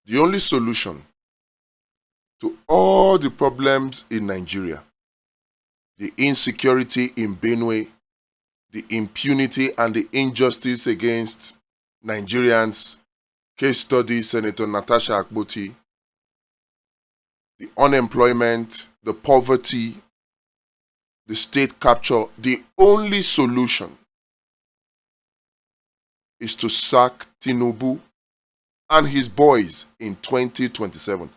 The only solution to all the problems in Nigeria, the insecurity in Benue, the impunity and the injustice against Nigerians, case study Senator Natasha Akpoti, the unemployment, the poverty, the state capture, the only solution is to sack Tinubu and his boys in 2027.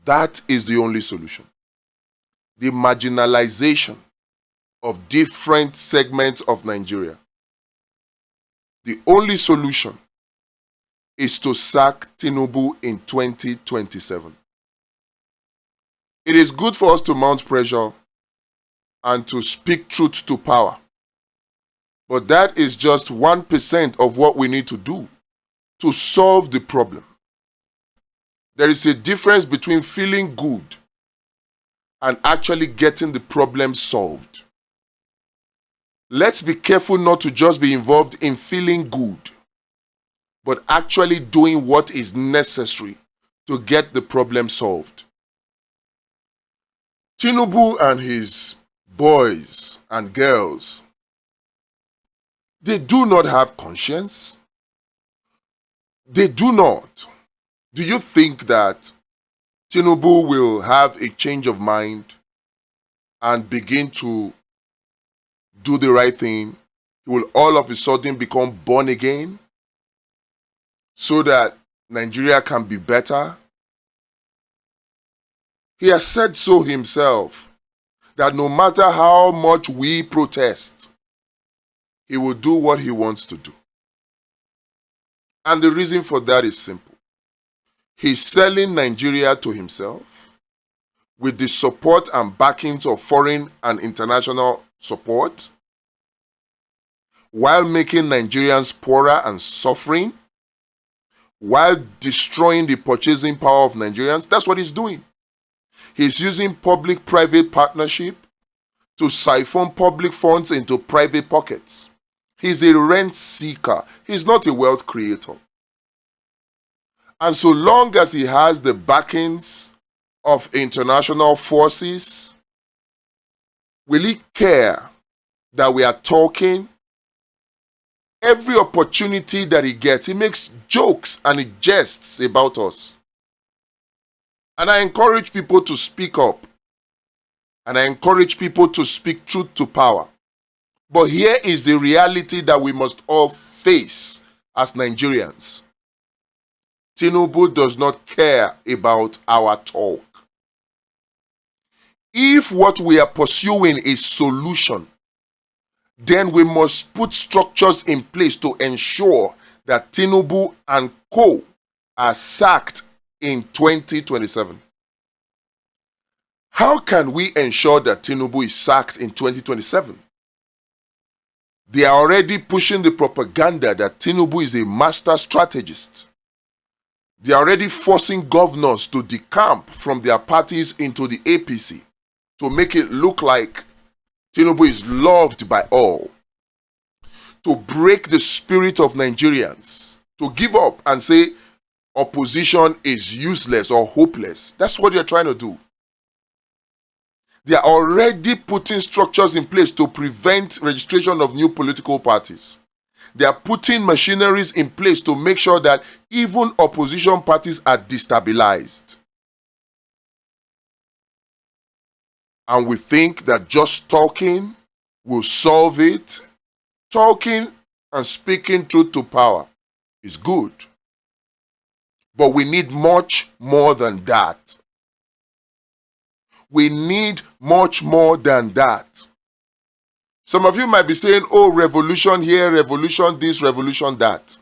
That is the only solution. The marginalization of different segments of Nigeria. The only solution is to sack Tinubu in 2027. It is good for us to mount pressure and to speak truth to power. But that is just 1% of what we need to do to solve the problem. There is a difference between feeling good and actually getting the problem solved. Let's be careful not to just be involved in feeling good, but actually doing what is necessary to get the problem solved. Tinubu and his boys and girls, they do not have conscience. They do not. Do you think that Tinubu will have a change of mind and begin to do the right thing? He will all of a sudden become born again so that Nigeria can be better? He has said so himself, that no matter how much we protest, he will do what he wants to do. And the reason for that is simple. He's selling Nigeria to himself with the support and backings of foreign and international support, while making Nigerians poorer and suffering, while destroying the purchasing power of Nigerians. That's what he's doing. He's using public-private partnership to siphon public funds into private pockets. He's a rent seeker. He's not a wealth creator. And so long as he has the backings of international forces, will he care that we are talking? Every opportunity that he gets, he makes jokes and he jests about us. And I encourage people to speak up. And I encourage people to speak truth to power. But here is the reality that we must all face as Nigerians. Tinubu does not care about our talk. If what we are pursuing is solution, then we must put structures in place to ensure that Tinubu and co are sacked in 2027. How can we ensure that Tinubu is sacked in 2027? They are already pushing the propaganda that Tinubu is a master strategist. They are already forcing governors to decamp from their parties into the APC to make it look like Tinubu is loved by all. To break the spirit of Nigerians, to give up and say opposition is useless or hopeless. That's what they're trying to do. They are already putting structures in place to prevent registration of new political parties. They are putting machineries in place to make sure that even opposition parties are destabilized. And we think that just talking will solve it. Talking and speaking truth to power is good. But we need much more than that. We need much more than that. Some of you might be saying, oh, revolution here, revolution this, revolution that.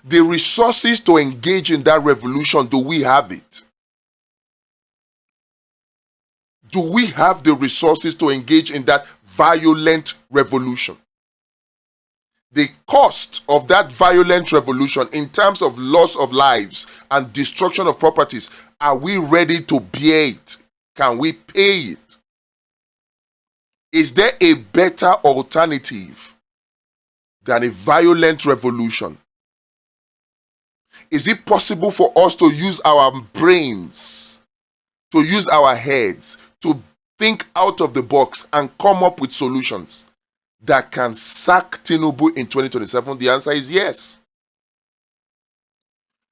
The resources to engage in that revolution, do we have it? Do we have the resources to engage in that violent revolution? The cost of that violent revolution in terms of loss of lives and destruction of properties, are we ready to bear it? Can we pay it? Is there a better alternative than a violent revolution? Is it possible for us to use our brains, to use our heads, to think out of the box and come up with solutions that can sack Tinubu in 2027? The answer is yes.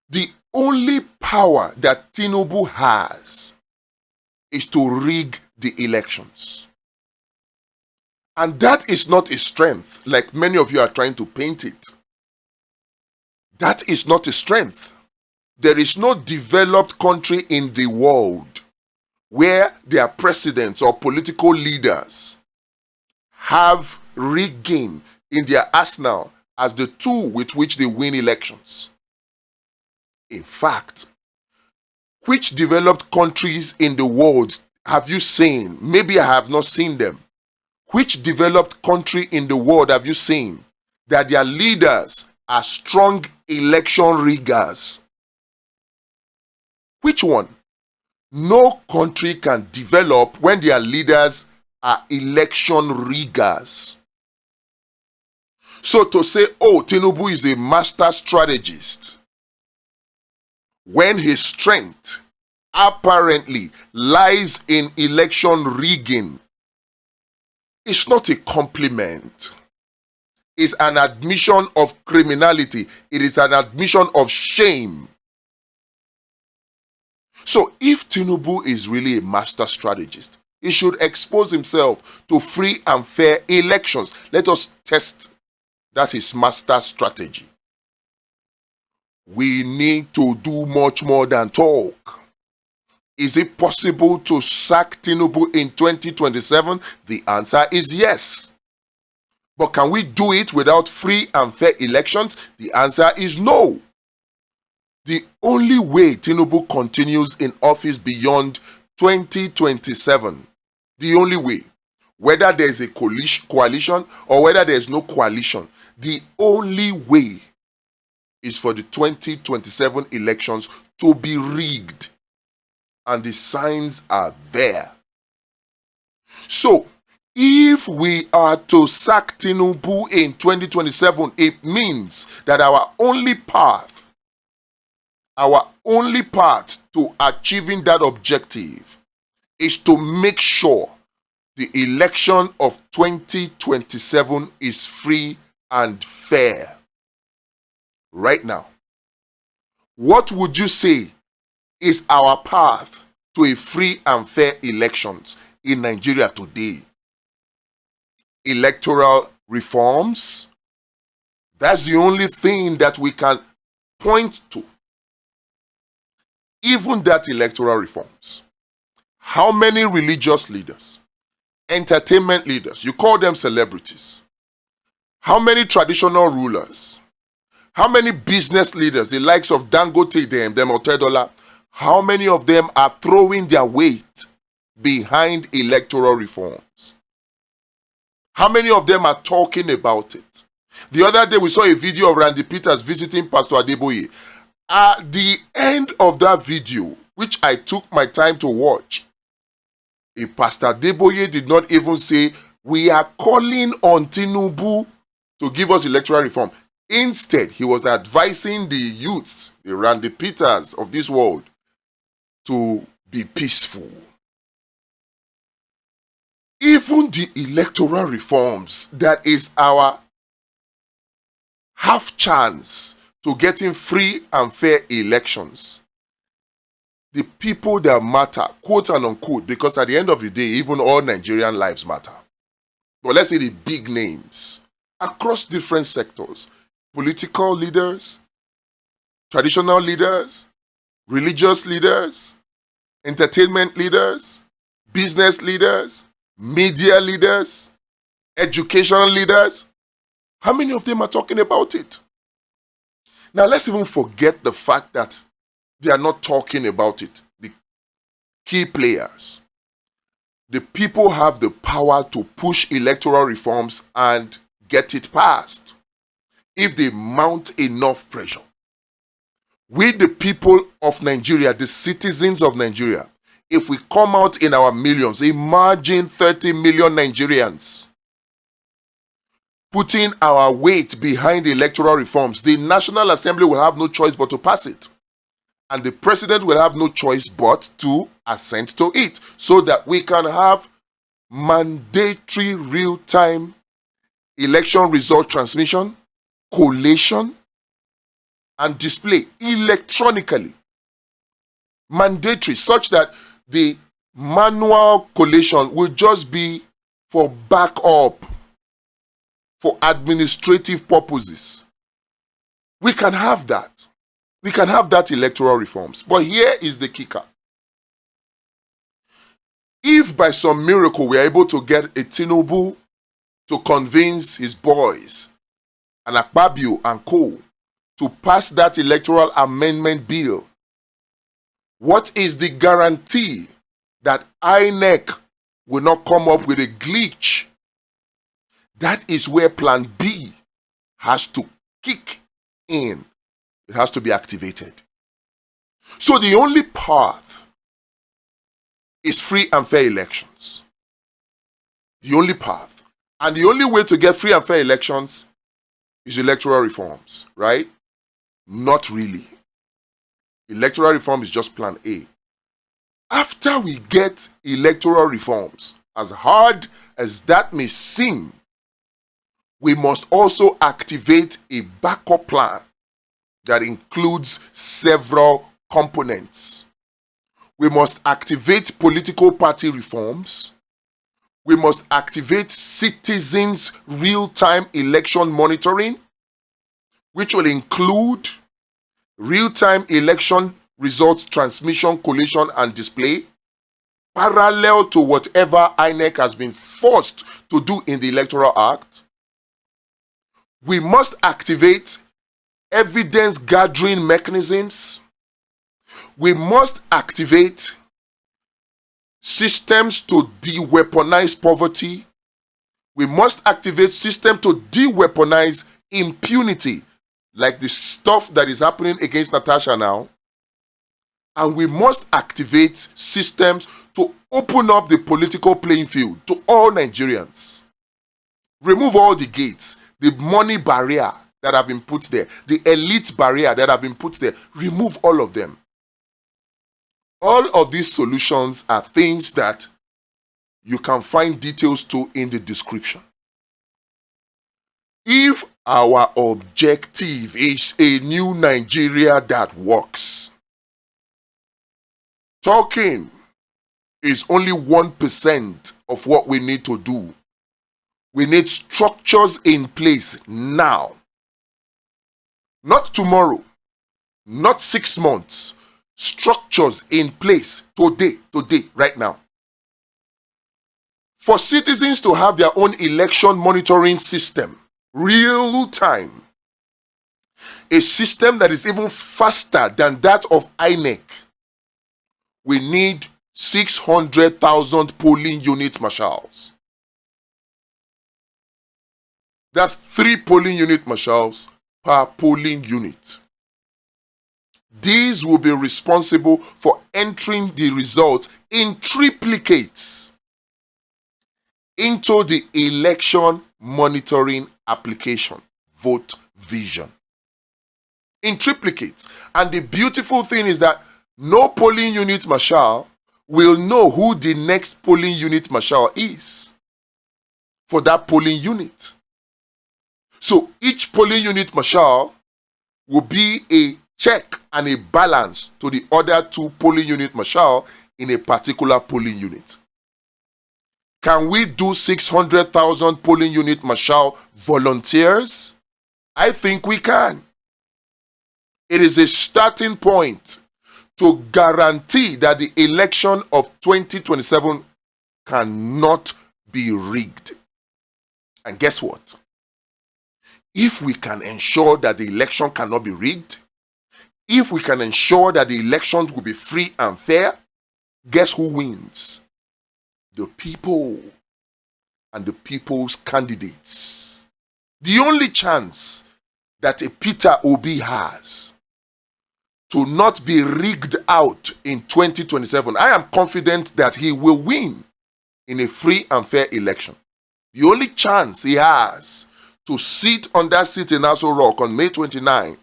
The only power that Tinubu has is to rig the elections. And that is not a strength, like many of you are trying to paint it. That is not a strength. There is no developed country in the world where their presidents or political leaders have rigging in their arsenal as the tool with which they win elections. In fact, which developed countries in the world have you seen? Maybe I have not seen them. Which developed country in the world have you seen that their leaders are strong election riggers? Which one? No country can develop when their leaders are election riggers. So to say, oh, Tinubu is a master strategist, when his strength apparently lies in election rigging, it's not a compliment. It's an admission of criminality. It is an admission of shame. So if Tinubu is really a master strategist, he should expose himself to free and fair elections. Let us test that his master strategy. We need to do much more than talk. Is it possible to sack Tinubu in 2027? The answer is yes. But can we do it without free and fair elections? The answer is no. The only way Tinubu continues in office beyond 2027, the only way, whether there is a coalition or whether there is no coalition, the only way is for the 2027 elections to be rigged. And the signs are there. So, if we are to sack Tinubu in 2027, it means that our only path to achieving that objective is to make sure the election of 2027 is free and fair. Right now, what would you say is our path to a free and fair elections in Nigeria today? Electoral reforms. That's the only thing that we can point to. Even that electoral reforms. How many religious leaders, entertainment leaders, you call them celebrities, how many traditional rulers, how many business leaders, the likes of Dangote, them Otedola, how many of them are throwing their weight behind electoral reforms? How many of them are talking about it? The other day we saw a video of Randy Peters visiting Pastor Adeboye. At the end of that video, which I took my time to watch, Pastor Adeboye did not even say, we are calling on Tinubu to give us electoral reform. Instead, he was advising the youths, the Randy Peters of this world, to be peaceful. Even the electoral reforms, that is our half chance to getting free and fair elections. The people that matter, quote and unquote, because at the end of the day, even all Nigerian lives matter. But let's say the big names across different sectors, political leaders, traditional leaders, religious leaders, entertainment leaders, business leaders, media leaders, educational leaders. How many of them are talking about it? Now let's even forget the fact that they are not talking about it. The key players. The people have the power to push electoral reforms and get it passed if they mount enough pressure. We, the people of Nigeria, the citizens of Nigeria, if we come out in our millions, imagine 30 million Nigerians putting our weight behind the electoral reforms, the National Assembly will have no choice but to pass it. And the president will have no choice but to assent to it, so that we can have mandatory real-time election result transmission, collation, and display electronically. Mandatory, such that the manual collation will just be for backup, for administrative purposes. We can have that. We can have that electoral reforms. But here is the kicker. If by some miracle we are able to get a Tinubu to convince his boys and Akpabio and co to pass that electoral amendment bill, what is the guarantee that INEC will not come up with a glitch? That is where Plan B has to kick in. It has to be activated. So the only path is free and fair elections. The only path. And the only way to get free and fair elections is electoral reforms, right? Not really. Electoral reform is just Plan A. After we get electoral reforms, as hard as that may seem, we must also activate a backup plan that includes several components. We must activate political party reforms. We must activate citizens' real-time election monitoring, which will include real-time election results transmission, collation, and display, parallel to whatever INEC has been forced to do in the Electoral Act. We must activate evidence gathering mechanisms. We must activate systems to de-weaponize poverty. We must activate systems to de-weaponize impunity, like the stuff that is happening against Natasha now. And we must activate systems to open up the political playing field to all Nigerians. Remove all the gates, the money barrier that have been put there, the elite barrier that have been put there. Remove all of them. All of these solutions are things that you can find details to in the description. If our objective is a new Nigeria that works, talking is only 1% of what we need to do. We need structures in place now. Not tomorrow, not 6 months. Structures in place today, right now. For citizens to have their own election monitoring system, real time. A system that is even faster than that of INEC. We need 600,000 polling unit marshals. That's 3 polling unit marshals per polling unit. These will be responsible for entering the results in triplicates into the election monitoring application, Vote Vision. In triplicates. And the beautiful thing is that no polling unit marshal will know who the next polling unit marshal is for that polling unit. So each polling unit marshal will be a check and a balance to the other 2 polling unit marshal in a particular polling unit. Can we do 600,000 polling unit marshal volunteers? I think we can. It is a starting point to guarantee that the election of 2027 cannot be rigged. And guess what? If we can ensure that the election cannot be rigged, if we can ensure that the elections will be free and fair, guess who wins? The people and the people's candidates. The only chance that a Peter Obi has to not be rigged out in 2027, I am confident that he will win in a free and fair election. The only chance he has to sit on that seat in Aso Rock on May 29,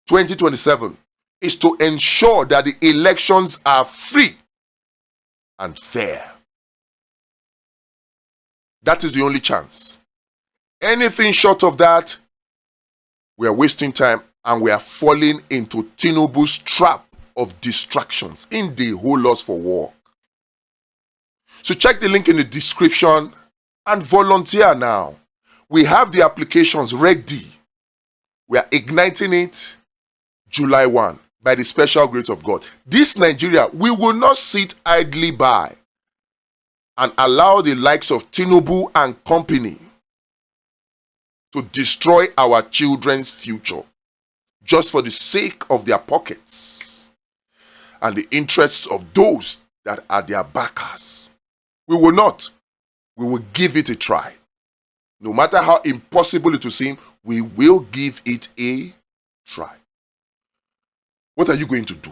2027 is to ensure that the elections are free and fair. That is the only chance. Anything short of that, we are wasting time and we are falling into Tinubu's trap of distractions in the whole loss for war. So check the link in the description and volunteer now. We have the applications ready. We are igniting it July 1 by the special grace of God. This Nigeria, we will not sit idly by and allow the likes of Tinubu and company to destroy our children's future just for the sake of their pockets and the interests of those that are their backers. We will not. We will give it a try. No matter how impossible it will seem, we will give it a try. What are you going to do?